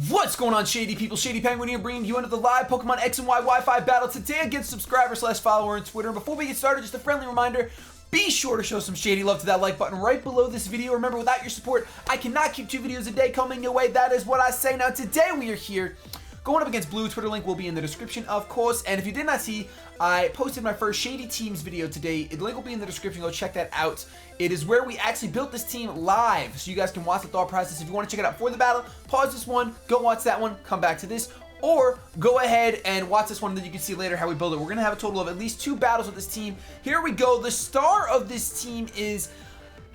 What's going on, Shady people? ShadyPenguinn here, bringing you into the live Pokemon X and Y Wi-Fi battle today against subscriber/follower on Twitter. And before we get started, just a friendly reminder, be sure to show some shady love to that like button right below this video. Remember, without your support, I cannot keep 2 videos a day coming your way. That is what I say. Now, today we are here going up against Blue. Twitter link will be in the description, of course. And if you did not see, I posted my first Shady Teams video today. The link will be in the description. Go check that out. It is where we actually built this team live, so you guys can watch the thought process. If you want to check it out for the battle, pause this one, go watch that one, come back to this, or go ahead and watch this one, and then you can see later how we build it. We're going to have a total of at least 2 battles with this team. Here we go. The star of this team is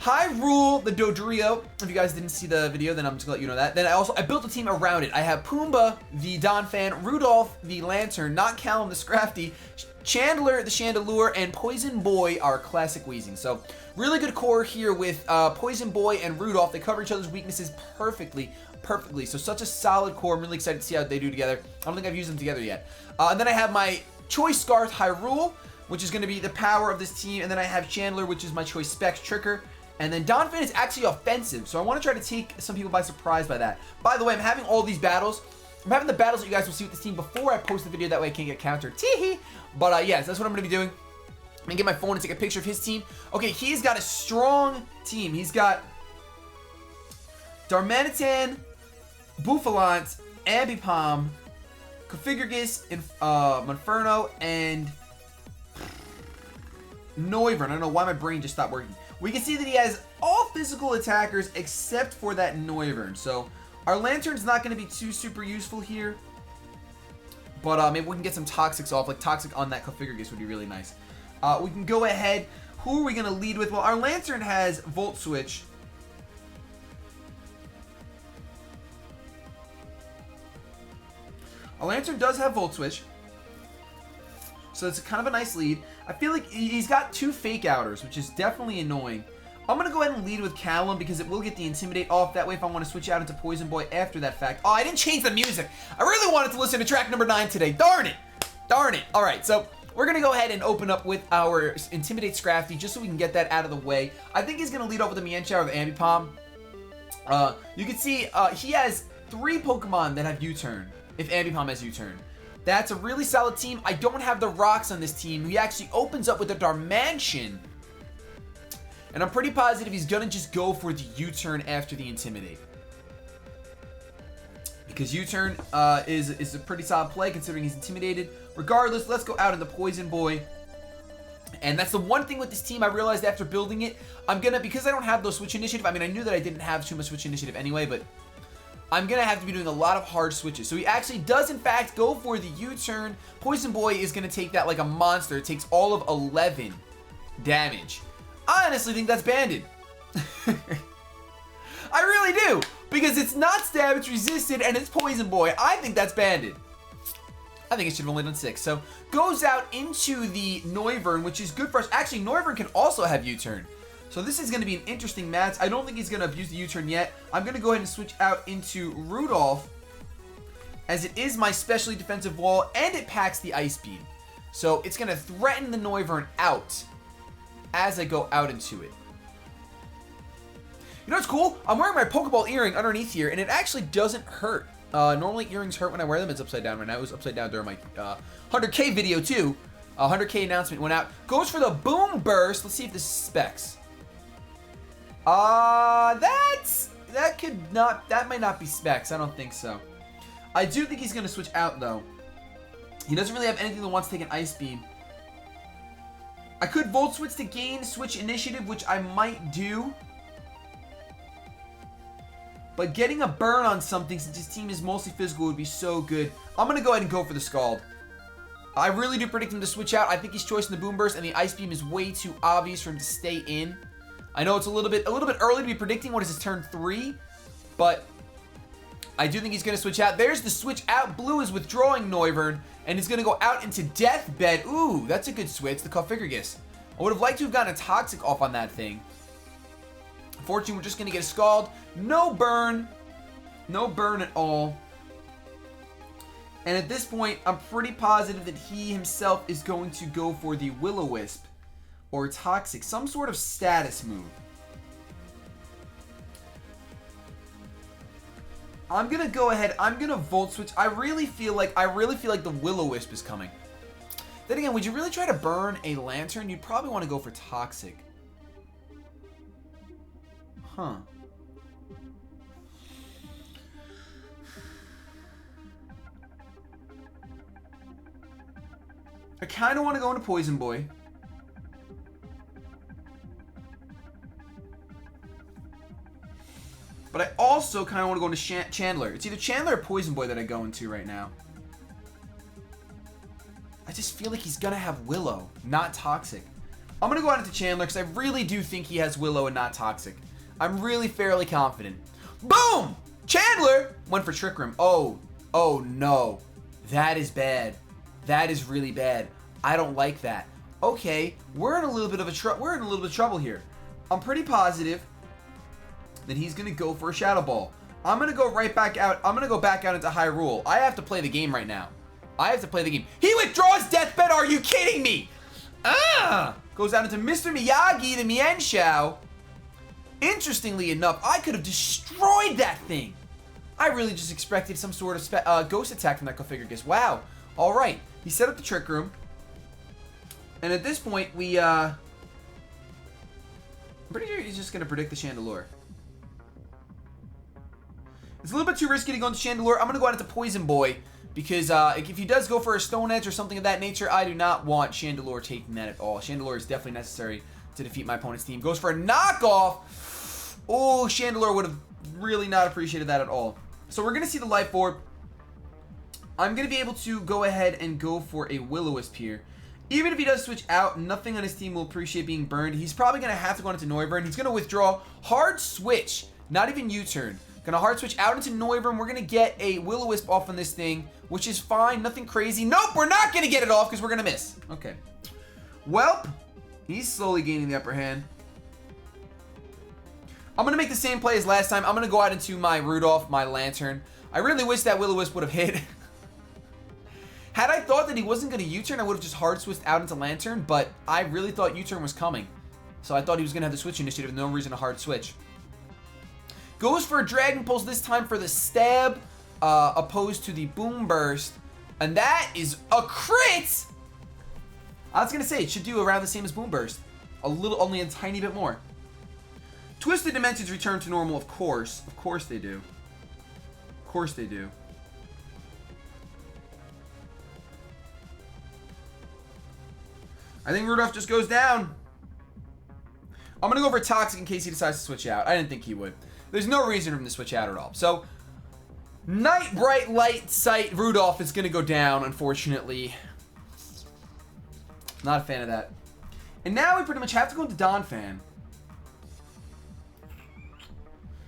Hyrule, the Dodrio. If you guys didn't see the video, then I'm just gonna let you know that. Then I built a team around it. I have Pumbaa, the Donphan, Rudolph, the Lantern, not Callum, the Scrafty, Chandler, the Chandelure, and Poison Boy, our classic Weezing. So really good core here with Poison Boy and Rudolph. They cover each other's weaknesses perfectly. So such a solid core. I'm really excited to see how they do together. I don't think I've used them together yet. And then I have my Choice Scarf Hyrule, which is going to be the power of this team. And then I have Chandler, which is my Choice Specs Tricker. And then Donphan is actually offensive, so I want to try to take some people by surprise by that. By the way, I'm having all these battles. I'm having the battles that you guys will see with this team before I post the video. That way I can't get countered. Teehee. But yes, that's what I'm going to be doing. I'm going to get my phone and take a picture of his team. Okay, he's got a strong team. He's got Darmanitan, Bouffalant, Ambipom, Cofagrigus, Monferno, and Noivern. I don't know why my brain just stopped working. We can see that he has all physical attackers except for that Noivern. So our Lantern's not going to be too super useful here. But maybe we can get some Toxics off. Like Toxic on that Cofagrigus would be really nice. We can go ahead. Who are we going to lead with? Well, our Lantern has Volt Switch. Our Lantern does have Volt Switch. So it's kind of a nice lead. I feel like he's got 2 Fake Outers, which is definitely annoying. I'm going to go ahead and lead with Callum because it will get the Intimidate off. That way, if I want to switch out into Poison Boy after that fact. Oh, I didn't change the music. I really wanted to listen to track number 9 today. Darn it. Darn it. All right, so we're going to go ahead and open up with our Intimidate Scrafty just so we can get that out of the way. I think he's going to lead off with the Mienshao or the Ambipom. You can see he has 3 Pokemon that have U-Turn, if Ambipom has U-Turn. That's a really solid team. I don't have the rocks on this team. He actually opens up with a Darmanitan. And I'm pretty positive he's going to just go for the U-turn after the Intimidate. Because U-turn is a pretty solid play considering he's intimidated. Regardless, let's go out in the Poison Boy. And that's the one thing with this team I realized after building it. Because I don't have those Switch Initiative. I mean, I knew that I didn't have too much Switch Initiative anyway, but I'm going to have to be doing a lot of hard switches. So he actually does, in fact, go for the U-turn. Poison Boy is going to take that like a monster. It takes all of 11 damage. I honestly think that's banded. I really do. Because it's not stab, it's resisted, and it's Poison Boy. I think that's banded. I think it should have only done 6. So goes out into the Noivern, which is good for us. Actually, Noivern can also have U-turn. So this is going to be an interesting match. I don't think he's going to abuse the U-turn yet. I'm going to go ahead and switch out into Rudolph, as it is my specially defensive wall, and it packs the Ice Beam. So it's going to threaten the Noivern out as I go out into it. You know what's cool? I'm wearing my Pokeball earring underneath here, and it actually doesn't hurt. Normally earrings hurt when I wear them. It's upside down right now. It was upside down during my 100K video too. 100K announcement went out. Goes for the Boom Burst. Let's see if this specs. That might not be specs. I don't think so. I do think he's going to switch out, though. He doesn't really have anything that wants to take an Ice Beam. I could Volt Switch to gain Switch Initiative, which I might do. But getting a burn on something, since his team is mostly physical, would be so good. I'm going to go ahead and go for the Scald. I really do predict him to switch out. I think he's choicing the Boom Burst, and the Ice Beam is way too obvious for him to stay in. I know it's a little bit early to be predicting what is his turn 3, but I do think he's going to switch out. There's the switch out. Blue is withdrawing Noivern, and he's going to go out into Deathbed. Ooh, that's a good switch. The Cofagrigus. I would have liked to have gotten a Toxic off on that thing. Unfortunately, we're just going to get a Scald. No burn. No burn at all. And at this point, I'm pretty positive that he himself is going to go for the Will-O-Wisp. Or Toxic, some sort of status move. I'm gonna go ahead. I'm gonna Volt Switch. I really feel like the Will-O-Wisp is coming. Then again, would you really try to burn a Lantern? You'd probably want to go for Toxic. Huh. I kind of want to go into Poison Boy. But I also kind of want to go into Chandler. It's either Chandler or Poison Boy that I go into right now. I just feel like he's going to have Willow, not Toxic. I'm going to go out into Chandler because I really do think he has Willow and not Toxic. I'm really fairly confident. Boom! Chandler went for Trick Room. Oh no. That is bad. That is really bad. I don't like that. Okay, we're in a little bit of trouble here. I'm pretty positive that he's gonna go for a Shadow Ball. I'm gonna go right back out. I'm gonna go back out into Hyrule. I have to play the game right now. I have to play the game. He withdraws Deathbed. Are you kidding me? Goes out into Mr. Miyagi, the Mienshao. Interestingly enough, I could have destroyed that thing. I really just expected some sort of ghost attack from that Configure. Wow. All right. He set up the Trick Room. And at this point, I'm pretty sure he's just going to predict the Chandelure. It's a little bit too risky to go into Chandelure. I'm going to go out into Poison Boy. Because if he does go for a Stone Edge or something of that nature, I do not want Chandelure taking that at all. Chandelure is definitely necessary to defeat my opponent's team. Goes for a knockoff. Oh, Chandelure would have really not appreciated that at all. So we're going to see the Life Orb. I'm going to be able to go ahead and go for a Will-O-Wisp here. Even if he does switch out, nothing on his team will appreciate being burned. He's probably going to have to go into Noivern. He's going to withdraw. Hard switch. Not even U-turn. Going to hard switch out into Noivern. We're going to get a Will-O-Wisp off on this thing, which is fine. Nothing crazy. Nope, we're not going to get it off because we're going to miss. Okay. Welp. He's slowly gaining the upper hand. I'm going to make the same play as last time. I'm going to go out into my Rudolph, my Lantern. I really wish that Will-O-Wisp would have hit. Had I thought that he wasn't going to U-turn, I would have just hard switched out into Lantern, but I really thought U-turn was coming. So I thought he was going to have the switch initiative, no reason to hard switch. Goes for a Dragon Pulse this time for the stab, opposed to the Boom Burst. And that is a crit! I was going to say, it should do around the same as Boom Burst. Only a tiny bit more. Twisted Dimensions return to normal, of course. Of course they do. Of course they do. I think Rudolph just goes down. I'm going to go for Toxic in case he decides to switch out. I didn't think he would. There's no reason for him to switch out at all. So, Night Bright Light Sight Rudolph is going to go down, unfortunately. Not a fan of that. And now we pretty much have to go into Donphan.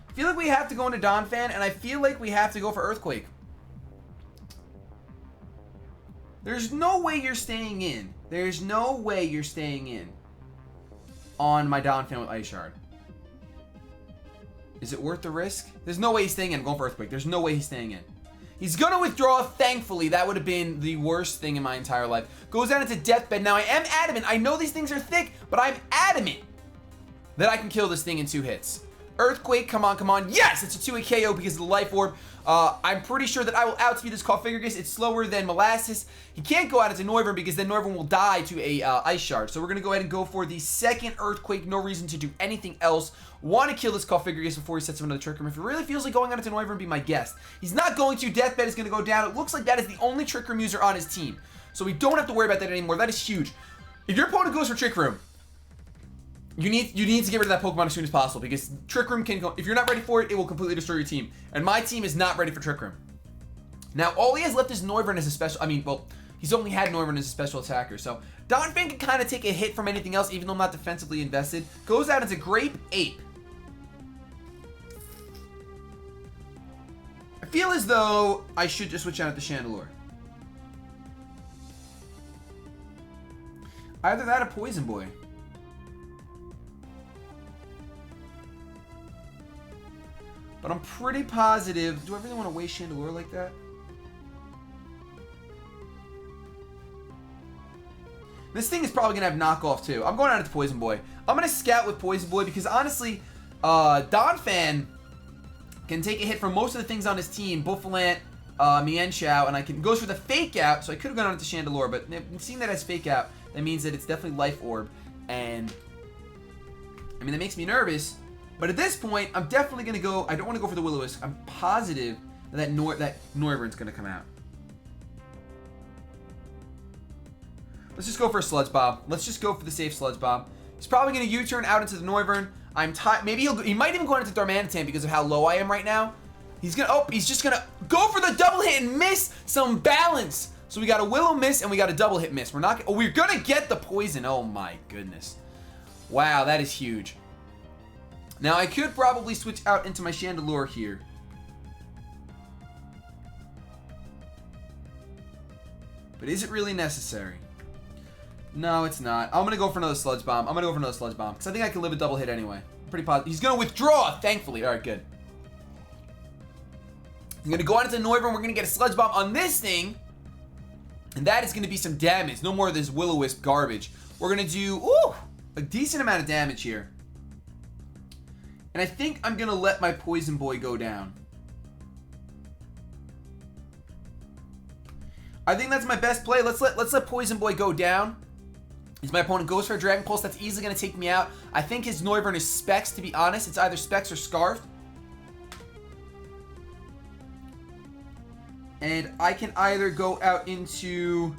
I feel like we have to go into Donphan, and I feel like we have to go for Earthquake. There's no way you're staying in. There's no way you're staying in on my Donphan with Ice Shard. Is it worth the risk? There's no way he's staying in. I'm going for Earthquake. There's no way he's staying in. He's going to withdraw, thankfully. That would have been the worst thing in my entire life. Goes down into Deathbed. Now, I am adamant. I know these things are thick, but I'm adamant that I can kill this thing in 2 hits. Earthquake, come on, come on. Yes, it's a 2-hit KO because of the Life Orb. I'm pretty sure that I will outspeed this Configure. It's slower than Molasses. He can't go out into Noivern because then Noivern will die to a Ice Shard. So we're going to go ahead and go for the second Earthquake. No reason to do anything else. Want to kill this Configure before he sets up another Trick Room. If he really feels like going out into Noivern, be my guest. He's not going to. Deathbed is going to go down. It looks like that is the only Trick Room user on his team. So we don't have to worry about that anymore. That is huge. If your opponent goes for Trick Room, you need to get rid of that Pokemon as soon as possible because Trick Room can go. If you're not ready for it, it will completely destroy your team. And my team is not ready for Trick Room. Now, all he has left is Noivern as a special. Well, he's only had Noivern as a special attacker. So Donphan can kind of take a hit from anything else, even though I'm not defensively invested. Goes out into Grape Ape. I feel as though I should just switch out at the Chandelure. Either that or Poison Boy. But I'm pretty positive. Do I really want to waste Chandelure like that? This thing is probably going to have knockoff too. I'm going out into Poison Boy. I'm going to scout with Poison Boy because honestly, Donphan Can take a hit from most of the things on his team. Bouffalant, Mien Chao, and I can goes for the fake out, so I could have gone on to Chandelure, but seeing that as fake out, that means that it's definitely Life Orb, and I mean that makes me nervous. But at this point, I'm definitely gonna go. I don't want to go for the Will-O-Wisp. I'm positive that Noivern's gonna come out. Let's just go for a Sludge Bomb. Let's just go for the safe Sludge Bomb. He's probably gonna U-turn out into the Noivern. Maybe he might even go into Darmanitan because of how low I am right now. He's just gonna go for the double hit and miss some balance. So we got a Willow miss and we got a double hit miss. We're gonna get the poison. Oh my goodness. Wow, that is huge. Now I could probably switch out into my Chandelure here. But is it really necessary? No, it's not. I'm gonna go for another Sludge Bomb. Because I think I can live a double hit anyway. I'm pretty positive. He's gonna withdraw, thankfully. Alright, good. I'm going to go on into Noivern. We're going to get a Sludge Bomb on this thing. And that is going to be some damage. No more of this Will-O-Wisp garbage. We're going to do a decent amount of damage here. And I think I'm going to let my Poison Boy go down. I think that's my best play. Let's let Poison Boy go down. As my opponent goes for a Dragon Pulse, that's easily going to take me out. I think his Noivern is Specs, to be honest. It's either Specs or Scarfed. And I can either go out into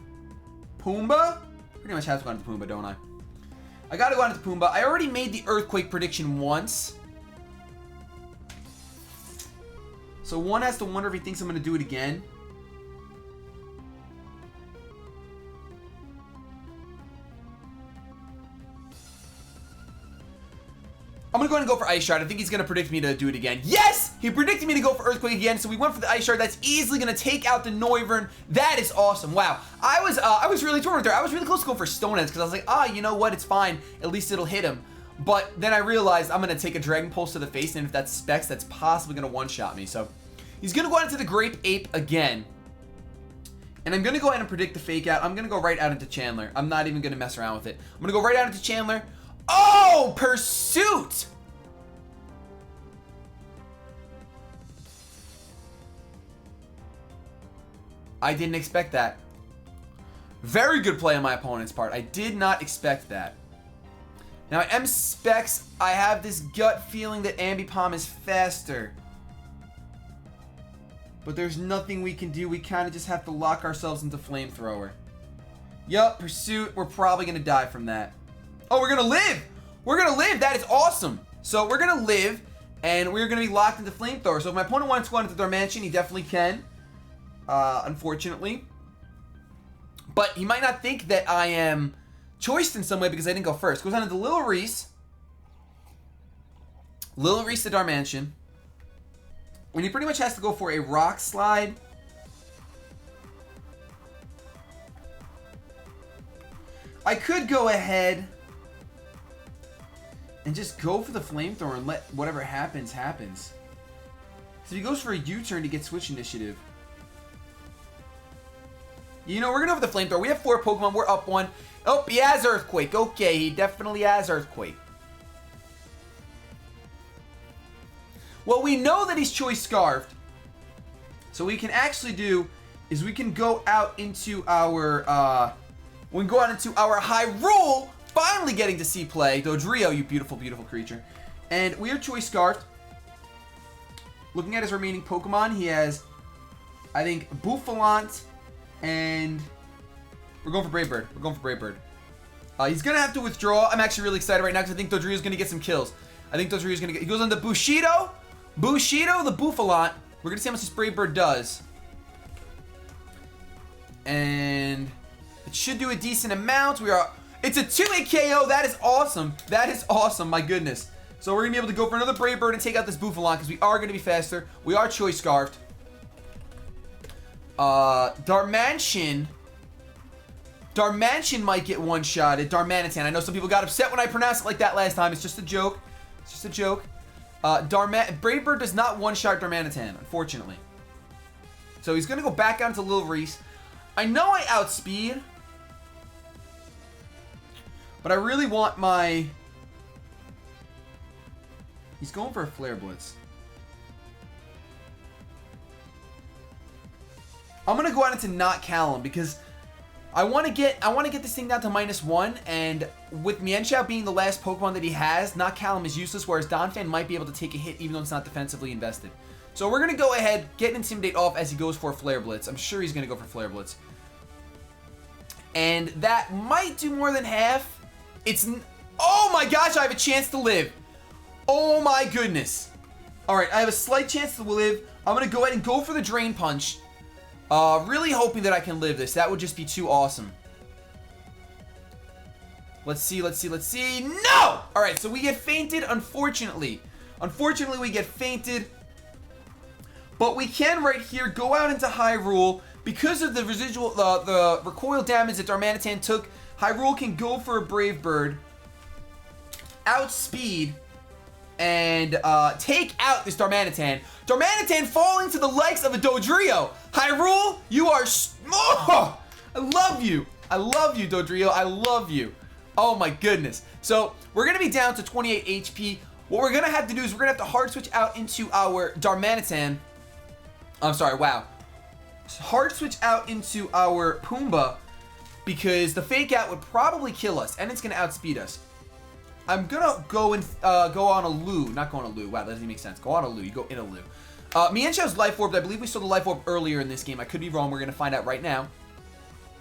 Pumbaa. Pretty much have to go into Pumbaa, don't I? I gotta go out into Pumbaa. I already made the Earthquake prediction once. So one has to wonder if he thinks I'm gonna do it again. I'm going to go ahead and go for Ice Shard. I think he's going to predict me to do it again. Yes! He predicted me to go for Earthquake again, so we went for the Ice Shard. That's easily going to take out the Noivern. That is awesome. Wow. I was really torn there. I was really close to going for Stone Edge because I was like, you know what? It's fine. At least it'll hit him. But then I realized I'm going to take a Dragon Pulse to the face, and if that's Specs, that's possibly going to one-shot me. So he's going to go out into the Grape Ape again. And I'm going to go ahead and predict the Fake Out. I'm going to go right out into Chandler. I'm not even going to mess around with it. I'm going to go right out into Chandler. Oh, Pursuit! I didn't expect that. Very good play on my opponent's part. I did not expect that. Now, M Specs, I have this gut feeling that Ambipom is faster. But there's nothing we can do. We kind of just have to lock ourselves into Flamethrower. Yup, Pursuit. We're probably going to die from that. Oh, we're going to live! We're going to live! That is awesome! So we're going to live, and we're going to be locked into Flamethrower. So if my opponent wants to go into Darmanitan, he definitely can. Unfortunately. But he might not think that I am choiced in some way because I didn't go first. Goes on into Lil Reese. Lil Reese to Darmanitan. When he pretty much has to go for a Rock Slide. I could go ahead and just go for the Flamethrower and let whatever happens, happens. So if he goes for a U-turn to get Switch Initiative. You know, we're going to go for the Flamethrower. We have 4 Pokemon. We're up 1. Oh, he has Earthquake. Okay, he definitely has Earthquake. Well, we know that he's Choice Scarfed. So what we can actually do is we can go out into our... we can go out into our Hyrule, finally getting to see play. Dodrio, you beautiful, beautiful creature. And we are Choice Scarfed. Looking at his remaining Pokemon, he has, I think, Bouffalant, and we're going for Brave Bird. We're going for Brave Bird. He's going to have to withdraw. I'm actually really excited right now because I think Dodrio's going to get some kills. I think Dodrio's going to get... He goes on the Bushido. Bushido, the Bouffalant. We're going to see how much this Brave Bird does. And it should do a decent amount. It's a 2-hit KO. That is awesome. That is awesome. My goodness. So we're going to be able to go for another Brave Bird and take out this Bouffalant because we are going to be faster. We are Choice Scarfed. Darmanitan might get one-shotted. Darmanitan. I know some people got upset when I pronounced it like that last time. It's just a joke. It's just a joke. Brave Bird does not one-shot Darmanitan, unfortunately. So he's going to go back out into Lil Reese. I know I outspeed. But I really want my... He's going for a Flare Blitz. I'm gonna go out into not Callum because I want to get this thing down to -1, and with Mienshao being the last Pokemon that he has, not Callum is useless, whereas Donphan might be able to take a hit even though it's not defensively invested. So we're gonna go ahead, get Intimidate off as he goes for a Flare Blitz. I'm sure he's gonna go for Flare Blitz. And that might do more than half. Oh my gosh, I have a chance to live. Oh my goodness. Alright, I have a slight chance to live. I'm gonna go ahead and go for the Drain Punch. Really hoping that I can live this. That would just be too awesome. Let's see. No! Alright, so we get fainted, unfortunately. Unfortunately, we get fainted. But we can right here go out into Hyrule. Because of the residual, the recoil damage that Darmanitan took, Hyrule can go for a Brave Bird, outspeed, and take out this Darmanitan. Darmanitan falling to the likes of a Dodrio. Hyrule, you are... Oh, I love you. I love you, Dodrio. I love you. Oh my goodness. So we're going to be down to 28 HP. What we're going to have to do is we're going to have to hard switch out into our Darmanitan. I'm sorry, wow. Hard switch out into our Pumbaa because the Fake Out would probably kill us, and it's going to outspeed us. I'm going to go on a Lou. Not go on a Lou. Wow, that doesn't make sense. Go on a Lou. You go in a Lou. Mienshao's Life Orb, I believe we saw the Life Orb earlier in this game. I could be wrong. We're going to find out right now.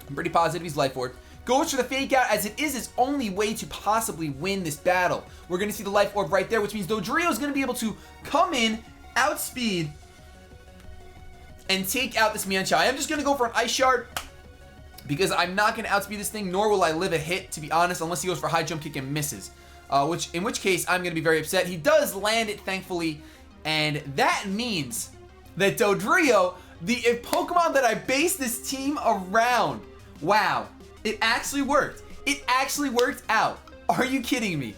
I'm pretty positive he's Life Orb. Goes for the Fake Out as it is his only way to possibly win this battle. We're going to see the Life Orb right there, which means Dodrio is going to be able to come in, outspeed, and take out this Mienshao. I am just going to go for an Ice Shard because I'm not going to outspeed this thing, nor will I live a hit, to be honest, unless he goes for High Jump Kick and misses. In which case, I'm going to be very upset. He does land it, thankfully, and that means that Dodrio, the Pokemon that I based this team around, wow, it actually worked. It actually worked out. Are you kidding me?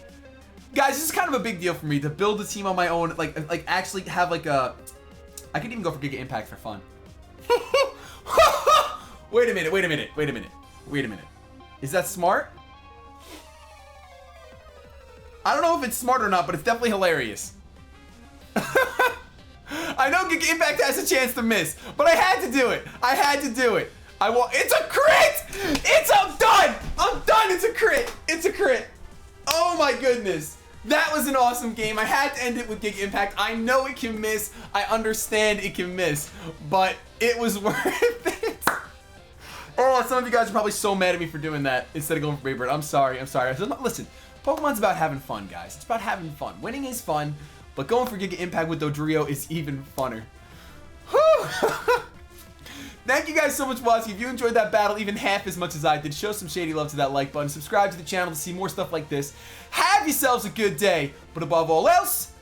Guys, this is kind of a big deal for me to build a team on my own, like actually have like a... I could even go for Giga Impact for fun. Wait a minute. Is that smart? I don't know if it's smart or not, but it's definitely hilarious. I know Giga Impact has a chance to miss, but I had to do it. It's a crit! I'm done! It's a crit! Oh my goodness. That was an awesome game. I had to end it with Giga Impact. I know it can miss. I understand it can miss, but it was worth it. Oh, some of you guys are probably so mad at me for doing that instead of going for Brave Bird. I'm sorry. Listen, Pokemon's about having fun, guys. It's about having fun. Winning is fun, but going for Giga Impact with Dodrio is even funner. Whew. Thank you guys so much for watching. If you enjoyed that battle even half as much as I did, show some shady love to that like button. Subscribe to the channel to see more stuff like this. Have yourselves a good day. But above all else,